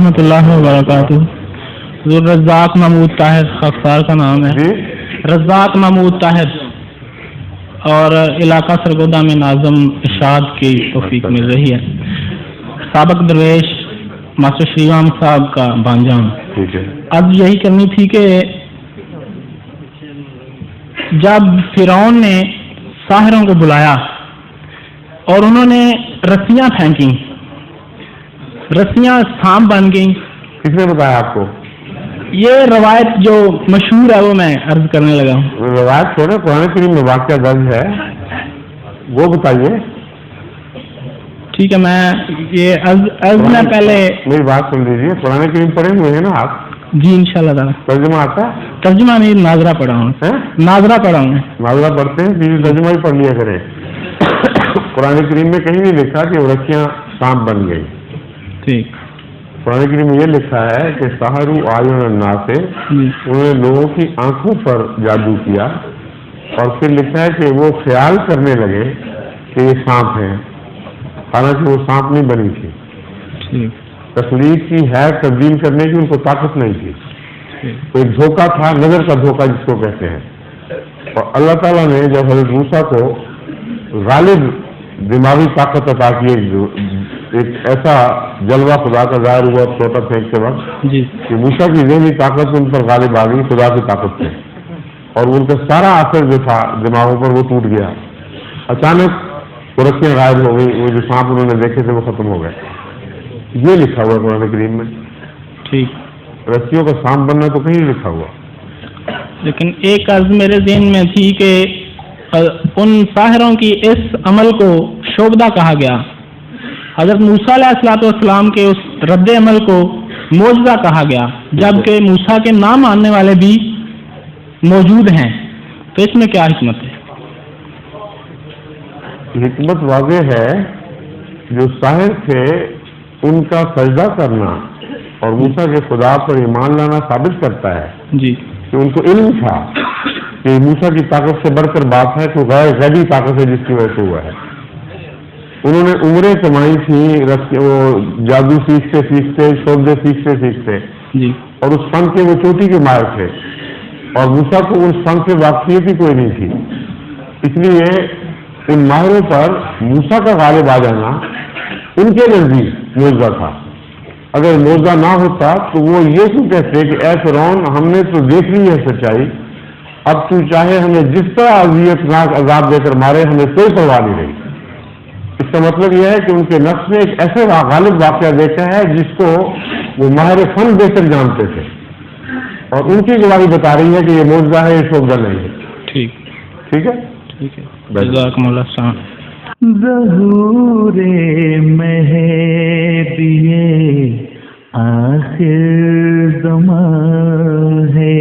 ورحمۃ اللہ وبرکاتہ. حضور رزاق محمود طاہر خاکسار کا نام ہے. رزاق محمود طاہر اور علاقہ سرگودا میں ناظم ارشاد کی توفیق مل رہی ہے. سابق درویش ماسٹر شریرام صاحب کا بانجا ہوں. اب یہی کرنی تھی کہ جب فرعون نے ساحروں کو بلایا اور انہوں نے رسیاں پھینکی، رسیاں سانپ بن گئیں. کس نے بتایا آپ کو؟ یہ روایت جو مشہور ہے وہ میں عرض کرنے لگا ہوں. روایت چھوڑے، قرآن کریم میں واقعہ درج ہے وہ بتائیے. ٹھیک ہے، میں یہ عرض میں پہلے میری بات سن لیجیے. قرآن کریم پڑھے ہوئے ہیں نا آپ؟ جی انشاءاللہ تعالیٰ. ترجمہ آتا ہے؟ ترجمہ نہیں، ناظرہ پڑھا ہوں. ناظرہ پڑھا ہوں. ناظرہ پڑھتے ہیں، بیوی ترجمہ ہی پڑھ لیا کریں. قرآن کریم میں کہیں نہیں لکھا کہ رسیاں سانپ بن گئی. ٹھیک. قرآن کریم میں یہ لکھا ہے کہ سحروا اعین الناس، انہوں نے لوگوں کی آنکھوں پر جادو کیا اور پھر لکھا ہے کہ وہ خیال کرنے لگے کہ یہ سانپ ہیں، حالانکہ وہ سانپ نہیں بنی تھی. تخلیق کی ہے تبدیل کرنے کی ان کو طاقت نہیں تھی. ایک دھوکہ تھا، نظر کا دھوکہ جس کو کہتے ہیں. اور اللہ تعالیٰ نے جب حضرت موسیٰ کو غالب دماغی طاقت عطا کی، ایک ایسا جلوہ خدا کا ظاہر ہوا چھوٹا پھینکتے وقت کہ موسیٰ کی ذہنی طاقت ان پر غالب آ گئی خدا کی طاقت سے، اور ان کا سارا اثر جو تھا دماغوں پر وہ ٹوٹ گیا. اچانک وہ رسیاں غائب ہو گئی، وہ جو سانپ انہوں نے دیکھے تھے وہ ختم ہو گئے. یہ لکھا ہوا قرآن کریم میں. ٹھیک. رسیوں کا سانپ بننا تو کہیں لکھا ہوا. لیکن ایک عرض میرے ذہن میں تھی کہ ان ساحروں کی اس عمل کو شعبدہ کہا گیا. حضرت موسیٰ علیہ الصلوۃ والسلام کے اس رد عمل کو معجزہ کہا گیا، جبکہ موسیٰ کے نہ ماننے والے بھی موجود ہیں. تو اس میں کیا حکمت ہے؟ حکمت واضح ہے. جو ساحر تھے ان کا سجدہ کرنا اور موسیٰ کے خدا پر ایمان لانا ثابت کرتا ہے جی کہ ان کو علم تھا کہ موسیٰ کی طاقت سے بڑھ کر بات ہے کہ غیر غیبی طاقت ہے جس کی وجہ سے ہوا ہے. انہوں نے عمریں کمائی تھی وہ جادو سیکھتے سیکھتے، شعبدے سیکھتے سیکھتے، اور اس فن کے وہ چوٹی کے ماہر تھے، اور موسیٰ کو اس فن سے واقفیت ہی کوئی نہیں تھی. اس لیے ان ماہروں پر موسیٰ کا غالب آ جانا ان کے نزدیک معجزہ تھا. اگر معجزہ نہ ہوتا تو وہ یہ کیوں کہتے کہ اے فرعون ہم نے تو دیکھ لی ہے سچائی، اب تو چاہے ہمیں جس طرح اذیت ناک عذاب دے کر مارے، ہمیں کوئی پرواہ نہیں رہی. اس کا مطلب یہ ہے کہ ان کے نفس نے ایک ایسے غالب واقعہ دیکھا ہے جس کو وہ ماہر فن بہتر جانتے تھے، اور ان کی گواہی بتا رہی ہے کہ یہ معجزہ ہے، یہ شعبدہ نہیں ہے. ٹھیک ہے. جزاکم اللہ خیر. ظہور مہدی آخر زمان ہے.